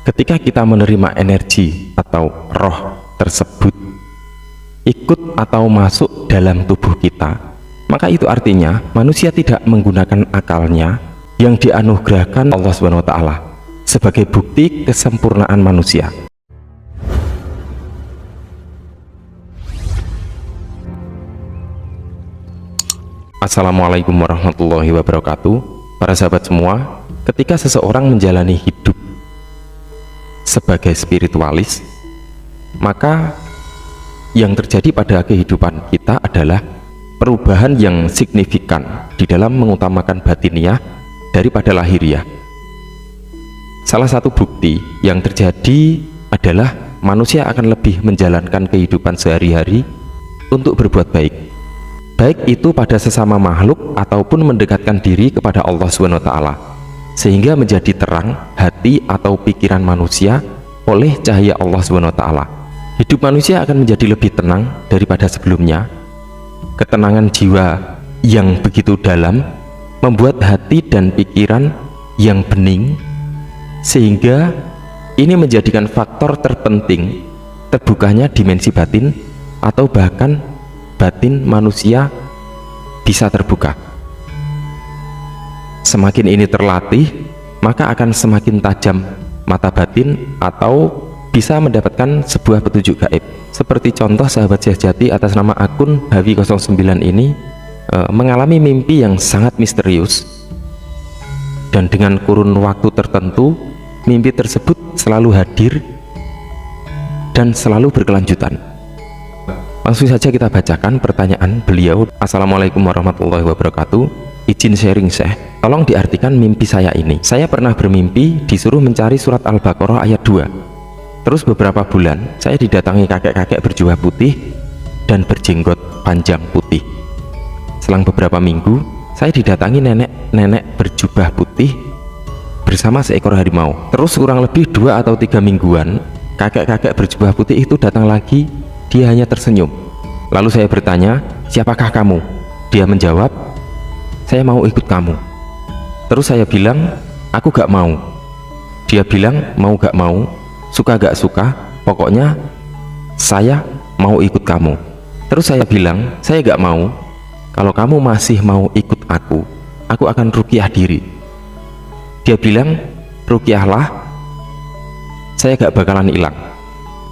Ketika kita menerima energi atau roh tersebut ikut atau masuk dalam tubuh kita, maka itu artinya manusia tidak menggunakan akalnya yang dianugerahkan Allah Subhanahu wa Ta'ala sebagai bukti kesempurnaan manusia. Assalamualaikum warahmatullahi wabarakatuh. Para sahabat semua, ketika seseorang menjalani hidup sebagai spiritualis, maka yang terjadi pada kehidupan kita adalah perubahan yang signifikan di dalam mengutamakan batiniah daripada lahiriah. Salah satu bukti yang terjadi adalah manusia akan lebih menjalankan kehidupan sehari-hari untuk berbuat baik, baik itu pada sesama makhluk ataupun mendekatkan diri kepada Allah Subhanahu wa Ta'ala, sehingga menjadi terang hati atau pikiran manusia oleh cahaya Allah Subhanahu wa Ta'ala. Hidup manusia akan menjadi lebih tenang daripada sebelumnya. Ketenangan jiwa yang begitu dalam membuat hati dan pikiran yang bening, sehingga ini menjadikan faktor terpenting terbukanya dimensi batin, atau bahkan batin manusia bisa terbuka. Semakin ini terlatih, maka akan semakin tajam mata batin atau bisa mendapatkan sebuah petunjuk gaib. Seperti contoh sahabat sejati atas nama akun Hawi09 ini mengalami mimpi yang sangat misterius, dan dengan kurun waktu tertentu mimpi tersebut selalu hadir dan selalu berkelanjutan. Langsung saja kita bacakan pertanyaan beliau. Assalamualaikum warahmatullahi wabarakatuh. Izin sharing Syekh, tolong diartikan mimpi saya ini. Saya pernah bermimpi disuruh mencari surat Al-Baqarah ayat 2. Terus beberapa bulan saya didatangi kakek-kakek berjubah putih dan berjenggot panjang putih. Selang beberapa minggu saya didatangi nenek-nenek berjubah putih bersama seekor harimau. Terus kurang lebih 2 atau 3 mingguan kakek-kakek berjubah putih itu datang lagi. Dia hanya tersenyum. Lalu saya bertanya, siapakah kamu? Dia menjawab, saya mau ikut kamu. Terus saya bilang, aku gak mau. Dia bilang, mau gak mau, suka gak suka, pokoknya saya mau ikut kamu. Terus saya bilang, saya gak mau. Kalau kamu masih mau ikut aku akan ruqyah diri. Dia bilang, ruqyahlah, saya gak bakalan hilang.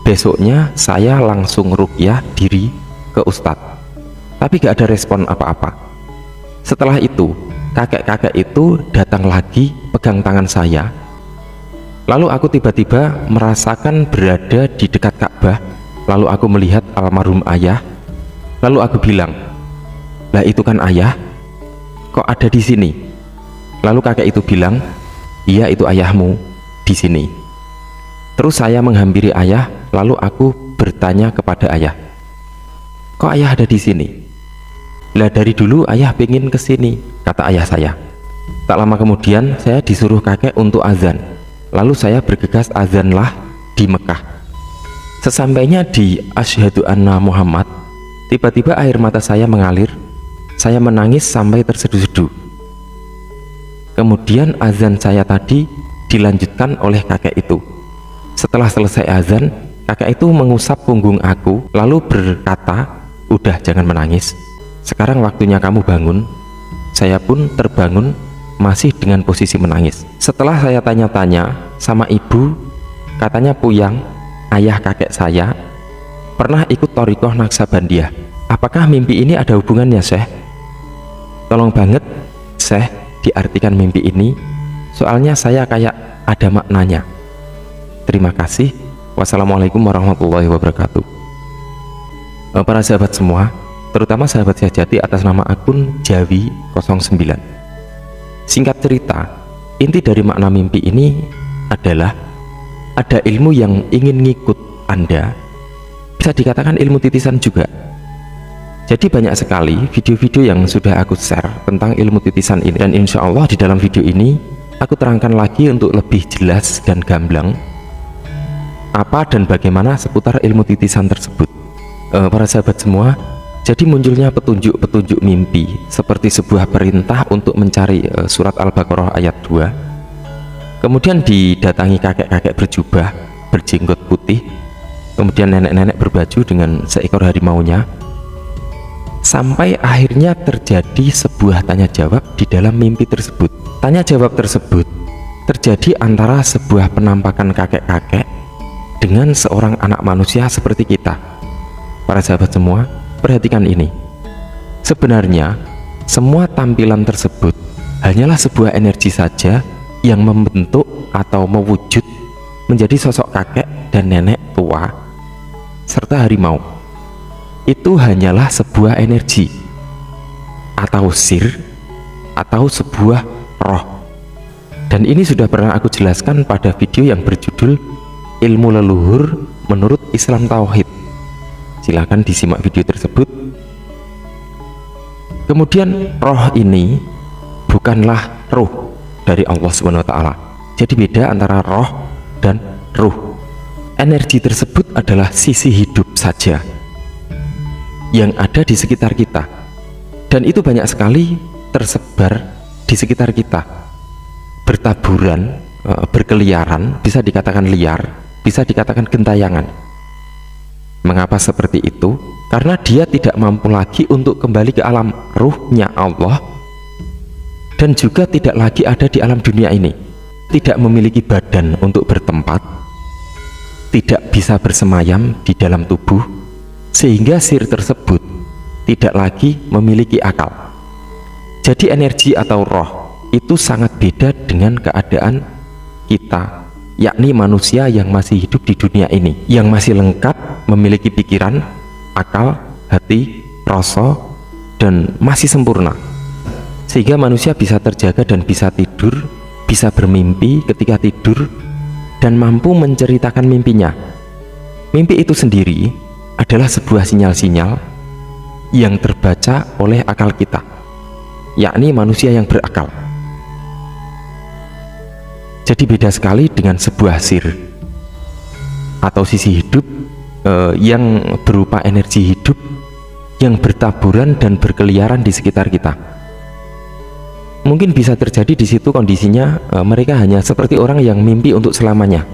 Besoknya saya langsung ruqyah diri ke ustadz, tapi gak ada respon apa-apa. Setelah itu kakek-kakek itu datang lagi pegang tangan saya. Lalu aku tiba-tiba merasakan berada di dekat Ka'bah. Lalu aku melihat almarhum ayah. Lalu aku bilang, lah itu kan ayah, kok ada di sini? Lalu kakek itu bilang, iya itu ayahmu di sini. Terus saya menghampiri ayah. Lalu aku bertanya kepada ayah, kok ayah ada di sini? Lah dari dulu ayah pengen kesini, kata ayah saya. Tak lama kemudian saya disuruh kakek untuk azan. Lalu saya bergegas azanlah di Mekah. Sesampainya di Asyhadu Anna Muhammad, tiba-tiba air mata saya mengalir. Saya menangis sampai terseduh-seduh. Kemudian azan saya tadi dilanjutkan oleh kakek itu. Setelah selesai azan, kakek itu mengusap punggung aku lalu berkata, udah jangan menangis, sekarang waktunya kamu bangun. Saya pun terbangun masih dengan posisi menangis. Setelah saya tanya-tanya sama ibu, katanya Puyang, ayah kakek saya, pernah ikut Thariqah Naqsabandiyah. Apakah mimpi ini ada hubungannya Syekh? Tolong banget Syekh diartikan mimpi ini, soalnya saya kayak ada maknanya. Terima kasih. Wassalamualaikum warahmatullahi wabarakatuh. Para sahabat semua, terutama sahabat sejati atas nama akun Jawi09. Singkat cerita, inti dari makna mimpi ini adalah ada ilmu yang ingin ngikut Anda. Bisa dikatakan ilmu titisan juga. Jadi banyak sekali video-video yang sudah aku share tentang ilmu titisan ini, dan insya Allah di dalam video ini aku terangkan lagi untuk lebih jelas dan gamblang apa dan bagaimana seputar ilmu titisan tersebut. Para sahabat semua, jadi munculnya petunjuk-petunjuk mimpi seperti sebuah perintah untuk mencari surat Al-Baqarah ayat 2 Kemudian didatangi kakek-kakek berjubah berjenggot putih, kemudian nenek-nenek berbaju dengan seekor harimaunya, sampai akhirnya terjadi sebuah tanya jawab di dalam mimpi tersebut. Tanya jawab tersebut terjadi antara sebuah penampakan kakek-kakek dengan seorang anak manusia seperti kita. Para sahabat semua, perhatikan ini. Sebenarnya semua tampilan tersebut hanyalah sebuah energi saja yang membentuk atau mewujud menjadi sosok kakek dan nenek tua serta harimau. Itu hanyalah sebuah energi atau sir atau sebuah roh. Dan ini sudah pernah aku jelaskan pada video yang berjudul Ilmu Leluhur Menurut Islam Tauhid. Silahkan disimak video tersebut. Kemudian roh ini bukanlah ruh dari Allah SWT. Jadi beda antara roh dan ruh. Energi tersebut adalah sisi hidup saja yang ada di sekitar kita, dan itu banyak sekali tersebar di sekitar kita, bertaburan, berkeliaran, bisa dikatakan liar, bisa dikatakan gentayangan. Mengapa seperti itu? Karena dia tidak mampu lagi untuk kembali ke alam ruhnya Allah, dan juga tidak lagi ada di alam dunia ini, tidak memiliki badan untuk bertempat, tidak bisa bersemayam di dalam tubuh, sehingga sir tersebut tidak lagi memiliki akal. Jadi energi atau roh itu sangat beda dengan keadaan kita, yakni manusia yang masih hidup di dunia ini, yang masih lengkap memiliki pikiran, akal, hati, rasa, dan masih sempurna, sehingga manusia bisa terjaga dan bisa tidur, bisa bermimpi ketika tidur, dan mampu menceritakan mimpinya. Mimpi itu sendiri adalah sebuah sinyal-sinyal yang terbaca oleh akal kita, yakni manusia yang berakal. Jadi beda sekali dengan sebuah sir atau sisi hidup yang berupa energi hidup yang bertaburan dan berkeliaran di sekitar kita. Mungkin bisa terjadi di situ kondisinya mereka hanya seperti orang yang mimpi untuk selamanya,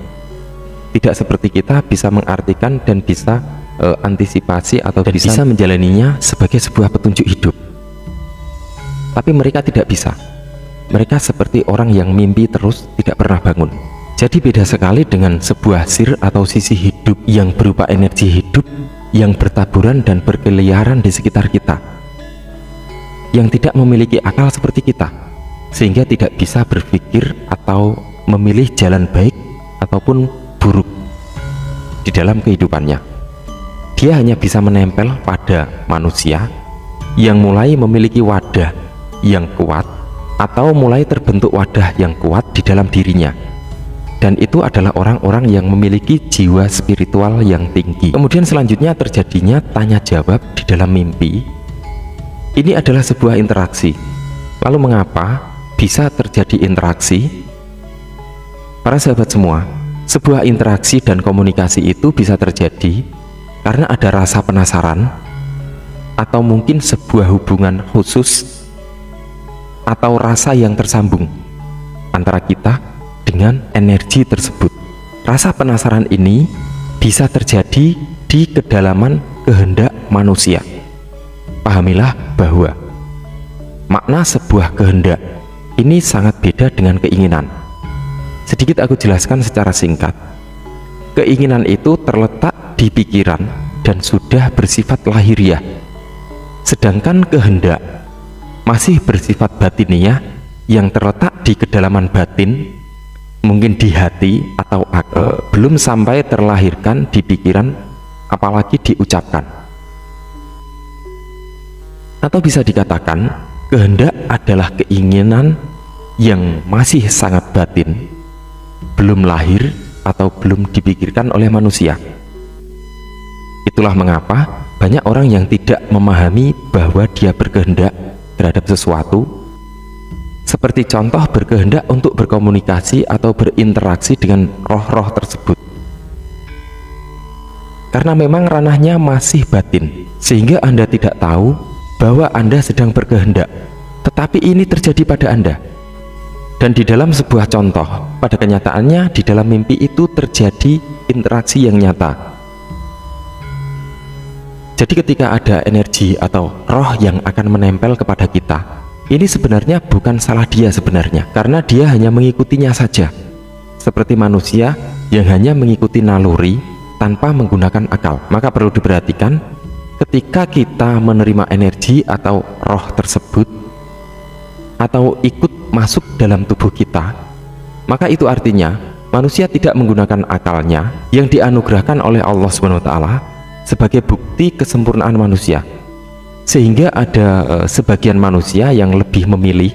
tidak seperti kita bisa mengartikan dan bisa antisipasi atau bisa menjalaninya sebagai sebuah petunjuk hidup. Tapi mereka tidak bisa. Mereka seperti orang yang mimpi terus tidak pernah bangun. Jadi beda sekali dengan sebuah sir atau sisi hidup yang berupa energi hidup yang bertaburan dan berkeliaran di sekitar kita, yang tidak memiliki akal seperti kita, sehingga tidak bisa berpikir atau memilih jalan baik ataupun buruk di dalam kehidupannya. Dia hanya bisa menempel pada manusia yang mulai memiliki wadah yang kuat atau mulai terbentuk wadah yang kuat di dalam dirinya, dan itu adalah orang-orang yang memiliki jiwa spiritual yang tinggi. Kemudian selanjutnya terjadinya tanya jawab di dalam mimpi. Ini adalah sebuah interaksi. Lalu mengapa bisa terjadi interaksi? Para sahabat semua, sebuah interaksi dan komunikasi itu bisa terjadi karena ada rasa penasaran, atau mungkin sebuah hubungan khusus atau rasa yang tersambung antara kita dengan energi tersebut. Rasa penasaran ini bisa terjadi di kedalaman kehendak manusia. Pahamilah bahwa makna sebuah kehendak ini sangat beda dengan keinginan. Sedikit aku jelaskan secara singkat. Keinginan itu terletak di pikiran dan sudah bersifat lahiriah, sedangkan kehendak masih bersifat batiniah yang terletak di kedalaman batin, mungkin di hati atau akal, belum sampai terlahirkan di pikiran, apalagi diucapkan. Atau bisa dikatakan kehendak adalah keinginan yang masih sangat batin, belum lahir atau belum dipikirkan oleh manusia. Itulah mengapa banyak orang yang tidak memahami bahwa dia berkehendak terhadap sesuatu, seperti contoh berkehendak untuk berkomunikasi atau berinteraksi dengan roh-roh tersebut, karena memang ranahnya masih batin, sehingga Anda tidak tahu bahwa Anda sedang berkehendak, tetapi ini terjadi pada Anda. Dan di dalam sebuah contoh, pada kenyataannya di dalam mimpi itu terjadi interaksi yang nyata. Jadi ketika ada energi atau roh yang akan menempel kepada kita, ini sebenarnya bukan salah dia sebenarnya, karena dia hanya mengikutinya saja. Seperti manusia yang hanya mengikuti naluri tanpa menggunakan akal. Maka perlu diperhatikan, ketika kita menerima energi atau roh tersebut atau ikut masuk dalam tubuh kita, maka itu artinya manusia tidak menggunakan akalnya yang dianugerahkan oleh Allah SWT sebagai bukti kesempurnaan manusia. Sehingga ada sebagian manusia yang lebih memilih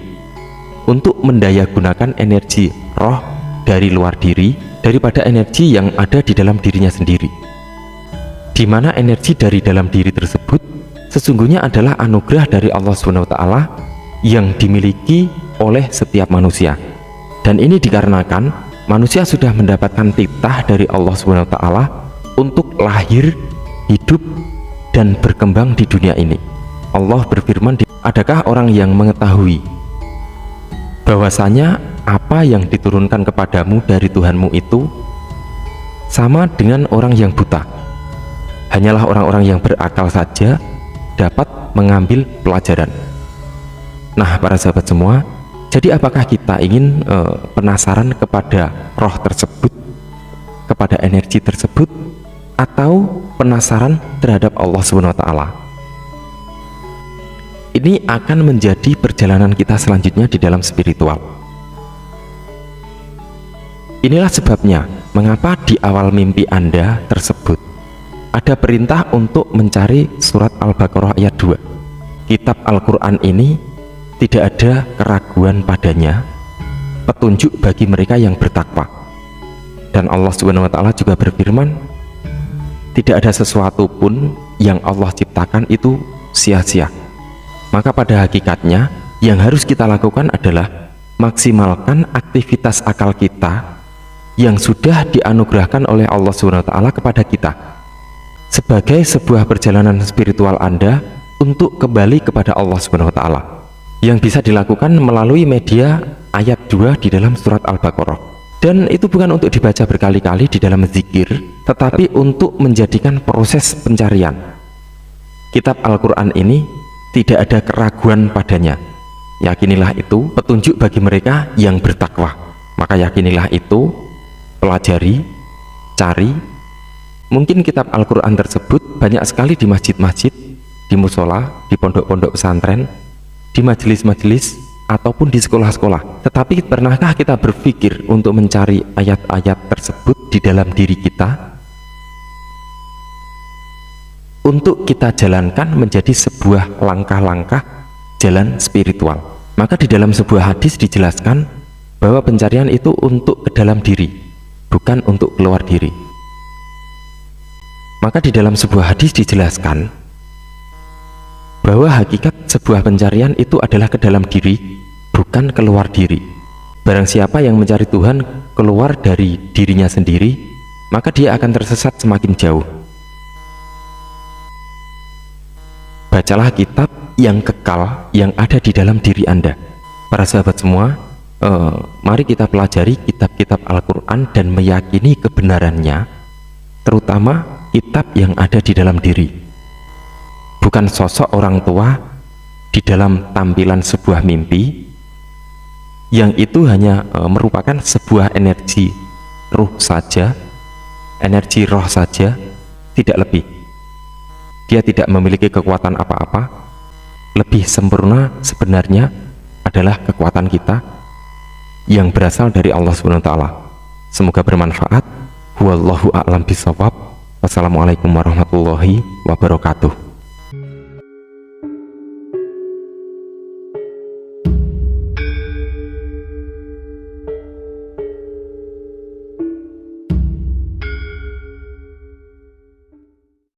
untuk mendayagunakan energi roh dari luar diri daripada energi yang ada di dalam dirinya sendiri, di mana energi dari dalam diri tersebut sesungguhnya adalah anugerah dari Allah SWT yang dimiliki oleh setiap manusia. Dan ini dikarenakan manusia sudah mendapatkan titah dari Allah SWT untuk lahir, hidup, dan berkembang di dunia ini. Allah berfirman, adakah orang yang mengetahui bahwasanya apa yang diturunkan kepadamu dari Tuhanmu itu sama dengan orang yang buta? Hanyalah orang-orang yang berakal saja dapat mengambil pelajaran. Nah, para sahabat semua, jadi apakah kita ingin penasaran kepada roh tersebut, kepada energi tersebut, atau penasaran terhadap Allah SWT? Ini akan menjadi perjalanan kita selanjutnya di dalam spiritual. Inilah sebabnya mengapa di awal mimpi Anda tersebut ada perintah untuk mencari surat Al-Baqarah ayat 2. Kitab Al-Quran ini tidak ada keraguan padanya, petunjuk bagi mereka yang bertakwa. Dan Allah SWT juga berfirman, tidak ada sesuatu pun yang Allah ciptakan itu sia-sia. Maka pada hakikatnya yang harus kita lakukan adalah maksimalkan aktivitas akal kita yang sudah dianugerahkan oleh Allah SWT kepada kita sebagai sebuah perjalanan spiritual Anda untuk kembali kepada Allah SWT, yang bisa dilakukan melalui media ayat 2 di dalam surat Al-Baqarah. Dan itu bukan untuk dibaca berkali-kali di dalam zikir, tetapi untuk menjadikan proses pencarian. Kitab Al-Quran ini tidak ada keraguan padanya. Yakinilah itu petunjuk bagi mereka yang bertakwa. Maka yakinilah itu, pelajari, cari. Mungkin kitab Al-Quran tersebut banyak sekali di masjid-masjid, di musola, di pondok-pondok pesantren, di majelis-majelis, ataupun di sekolah-sekolah. Tetapi pernahkah kita berpikir untuk mencari ayat-ayat tersebut di dalam diri kita untuk kita jalankan menjadi sebuah langkah-langkah jalan spiritual? Maka di dalam sebuah hadis dijelaskan bahwa pencarian itu untuk ke dalam diri, bukan untuk keluar diri. Maka di dalam sebuah hadis dijelaskan bahwa hakikat sebuah pencarian itu adalah ke dalam diri, bukan keluar diri. Barang siapa yang mencari Tuhan keluar dari dirinya sendiri, maka dia akan tersesat semakin jauh. Bacalah kitab yang kekal yang ada di dalam diri Anda. Para sahabat semua, mari kita pelajari kitab-kitab Al-Quran dan meyakini kebenarannya, terutama kitab yang ada di dalam diri, bukan sosok orang tua di dalam tampilan sebuah mimpi yang itu hanya merupakan sebuah energi ruh saja, energi roh saja, tidak lebih. Dia tidak memiliki kekuatan apa-apa. Lebih sempurna sebenarnya adalah kekuatan kita yang berasal dari Allah SWT. Semoga bermanfaat. Wallahu a'lam bishawab. Wassalamualaikum warahmatullahi wabarakatuh.